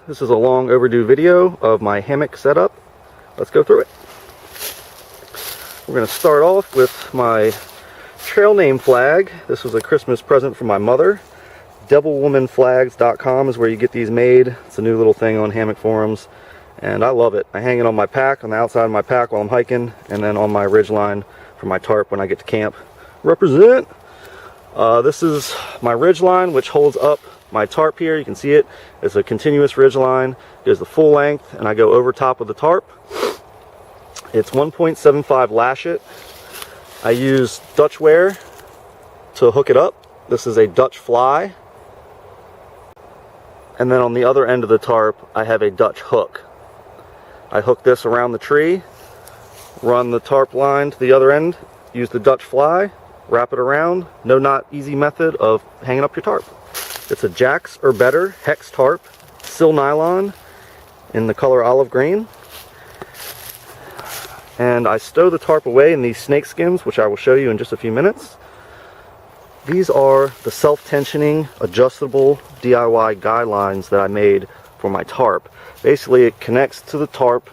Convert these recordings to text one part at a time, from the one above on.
This is a long overdue video of my hammock setup. Let's go through it. We're going to start off with my trail name flag. This was a Christmas present from my mother. Devilwomanflags.com is where you get these made. It's a new little thing on hammock forums, and I love it. I hang it on my pack, on the outside of my pack while I'm hiking, and then on my ridgeline for my tarp when I get to camp. Represent! This is my ridgeline, which holds up my tarp here. You can see it. It's a continuous ridgeline. It is the full length, and I go over top of the tarp. It's 1.75 lashet. I use Dutch ware to hook it up. This is a Dutch fly. And then on the other end of the tarp, I have a Dutch hook. I hook this around the tree, run the tarp line to the other end, use the Dutch fly, wrap it around. No knot easy method of hanging up your tarp. It's a Jax or better hex tarp, sil nylon in the color olive green. And I stow the tarp away in these snake skins, which I will show you in just a few minutes. These are the self-tensioning, adjustable DIY guidelines that I made for my tarp. Basically, it connects to the tarp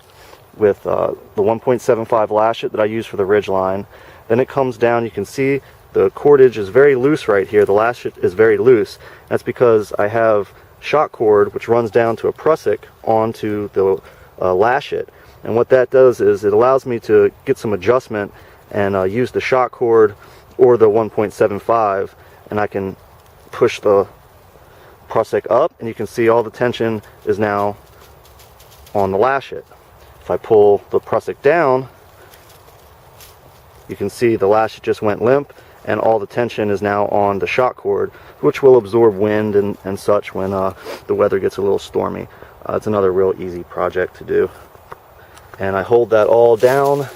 with the 1.75 lashet that I use for the ridgeline. Then it comes down. You can see the cordage is very loose right here. The lashet is very loose. That's because I have shock cord, which runs down to a prusik onto the lashet. And what that does is it allows me to get some adjustment and use the shock cord or the 1.75, and I can push the prusik up, and you can see all the tension is now on the lashet. If I pull the prusik down, you can see the lashet just went limp, and all the tension is now on the shock cord, which will absorb wind and such when the weather gets a little stormy. It's another real easy project to do. And I hold that all down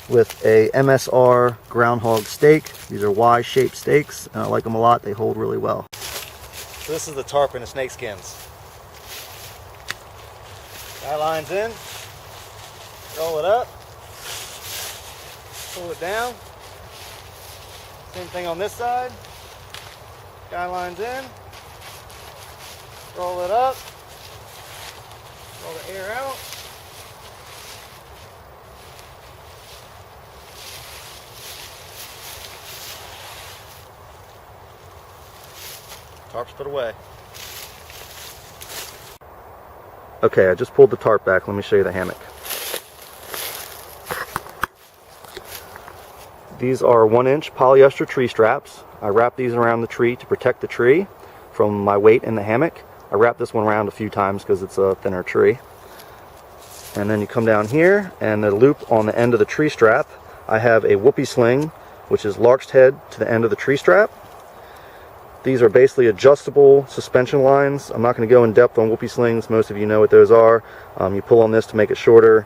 with a MSR groundhog stake. These are Y-shaped stakes, and I like them a lot. They hold really well. So this is the tarp in the snake skins. Guy lines in, roll it up, pull it down. Same thing on this side. Guy lines in, roll it up, roll the air out. Tarp's put away. Okay, I just pulled the tarp back. Let me show you the hammock. These are 1-inch polyester tree straps. I wrap these around the tree to protect the tree from my weight in the hammock. I wrap this one around a few times because it's a thinner tree. And then you come down here, and the loop on the end of the tree strap, I have a whoopee sling, which is larched head to the end of the tree strap. These are basically adjustable suspension lines. I'm not going to go in depth on whoopee slings. Most of you know what those are. You pull on this to make it shorter.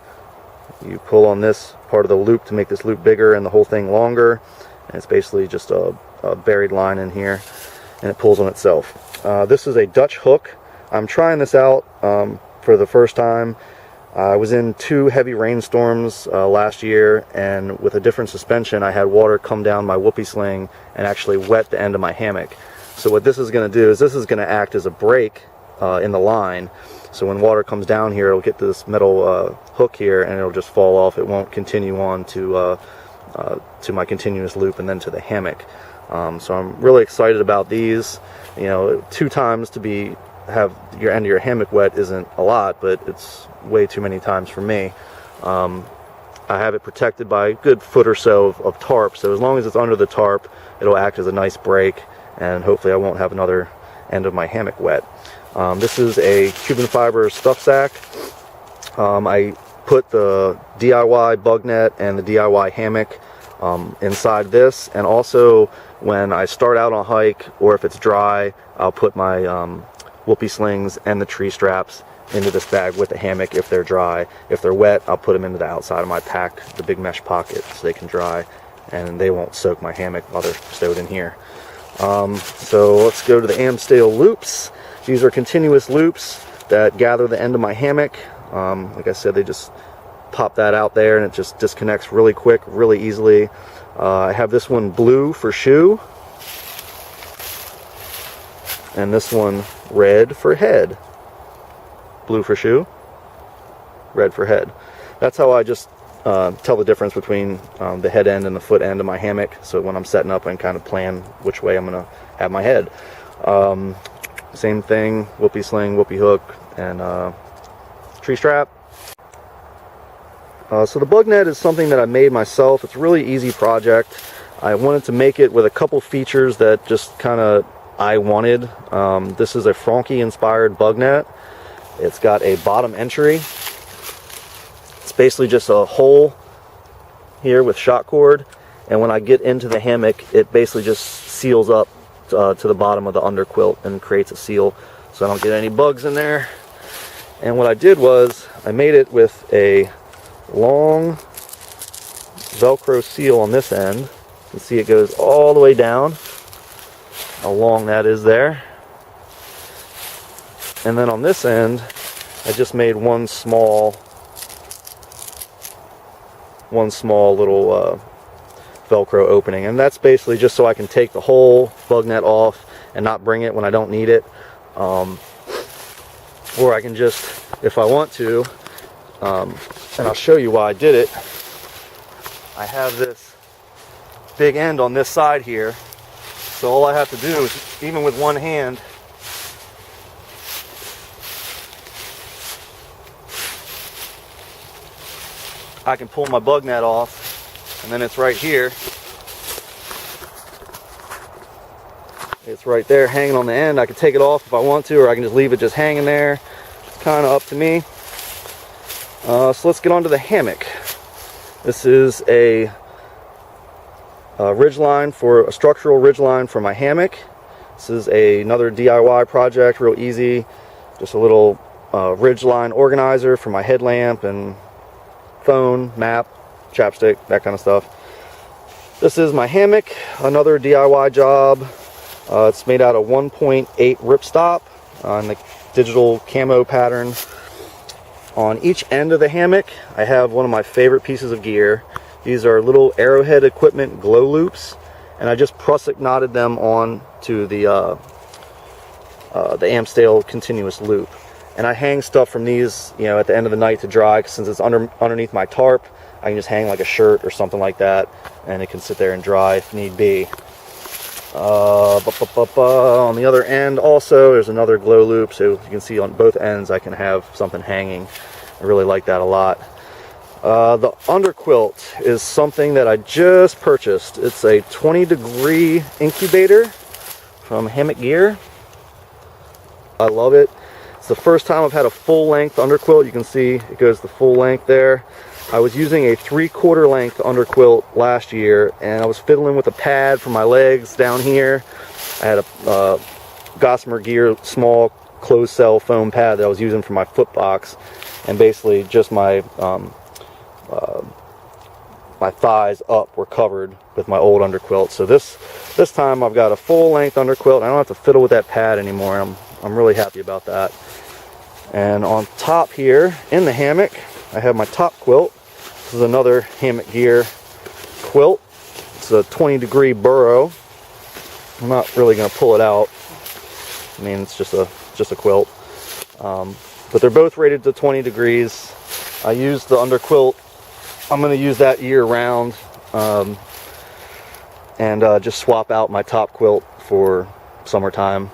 You pull on this part of the loop to make this loop bigger and the whole thing longer. And it's basically just a buried line in here, and it pulls on itself. This is a Dutch hook. I'm trying this out for the first time. I was in 2 heavy rainstorms last year, and with a different suspension, I had water come down my whoopee sling and actually wet the end of my hammock. So what this is going to do is this is going to act as a brake in the line. So when water comes down here, it'll get this metal hook here, and it'll just fall off. It won't continue on to my continuous loop and then to the hammock. So I'm really excited about these. You know, 2 times to have your end of your hammock wet isn't a lot, but it's way too many times for me. I have it protected by a good foot or so of tarp, so as long as it's under the tarp, it'll act as a nice brake, and hopefully I won't have another end of my hammock wet. This is a Cuban fiber stuff sack. I put the DIY bug net and the DIY hammock inside this, and also when I start out on a hike, or if it's dry, I'll put my whoopee slings and the tree straps into this bag with the hammock if they're dry. If they're wet, I'll put them into the outside of my pack, the big mesh pocket, so they can dry and they won't soak my hammock while they're stowed in here. So let's go to the Amstale loops. These are continuous loops that gather the end of my hammock. Like I said, they just pop that out there and it just disconnects really quick, really easily. I have this one blue for shoe, and this one red for head. blue for shoe, red for head. That's how I just tell the difference between the head end and the foot end of my hammock. So when I'm setting up, I can kind of plan which way I'm going to have my head. Same thing, whoopee sling, whoopee hook, and tree strap. So the bug net is something that I made myself. It's a really easy project. I wanted to make it with a couple features that just kind of I wanted. This is a Franke inspired bug net. It's got a bottom entry. It's basically just a hole here with shot cord, and when I get into the hammock, it basically just seals up to the bottom of the underquilt and creates a seal so I don't get any bugs in there. And what I did was I made it with a long Velcro seal on this end. You can see it goes all the way down, how long that is there. And then on this end, I just made one small little Velcro opening, and that's basically just so I can take the whole bug net off and not bring it when I don't need it, or I can just, if I want to, and I'll show you why I did it. I have this big end on this side here, so all I have to do is, even with one hand, I can pull my bug net off, and then it's right here. It's right there hanging on the end. I can take it off if I want to, or I can just leave it just hanging there. It's kind of up to me. So let's get on to the hammock. This is a structural ridge line for my hammock. This is another DIY project, real easy. Just a little ridge line organizer for my headlamp and phone, map, chapstick, that kind of stuff. This is my hammock, another DIY job. It's made out of 1.8 ripstop on the digital camo pattern. On each end of the hammock, I have one of my favorite pieces of gear. These are little Arrowhead Equipment glow loops, and I just prusik knotted them on to the Amstale continuous loop. And I hang stuff from these, you know, at the end of the night to dry, since it's underneath my tarp. I can just hang like a shirt or something like that, and it can sit there and dry if need be. On the other end also, there's another glow loop, so you can see on both ends I can have something hanging. I really like that a lot. The underquilt is something that I just purchased. It's a 20-degree incubator from Hammock Gear. I love it. It's the first time I've had a full-length underquilt. You can see it goes the full length there. I was using a 3/4 length underquilt last year, and I was fiddling with a pad for my legs down here. I had a Gossamer Gear small closed cell foam pad that I was using for my foot box, and basically just my my thighs up were covered with my old underquilt. So this time I've got a full-length underquilt. I don't have to fiddle with that pad anymore. I'm really happy about that. And on top here in the hammock, I have my top quilt. This is another Hammock Gear quilt. It's a 20-degree burrow. I'm not really going to pull it out. I mean, it's just a quilt. But they're both rated to 20 degrees. I used the underquilt. I'm going to use that year round, and just swap out my top quilt for summertime.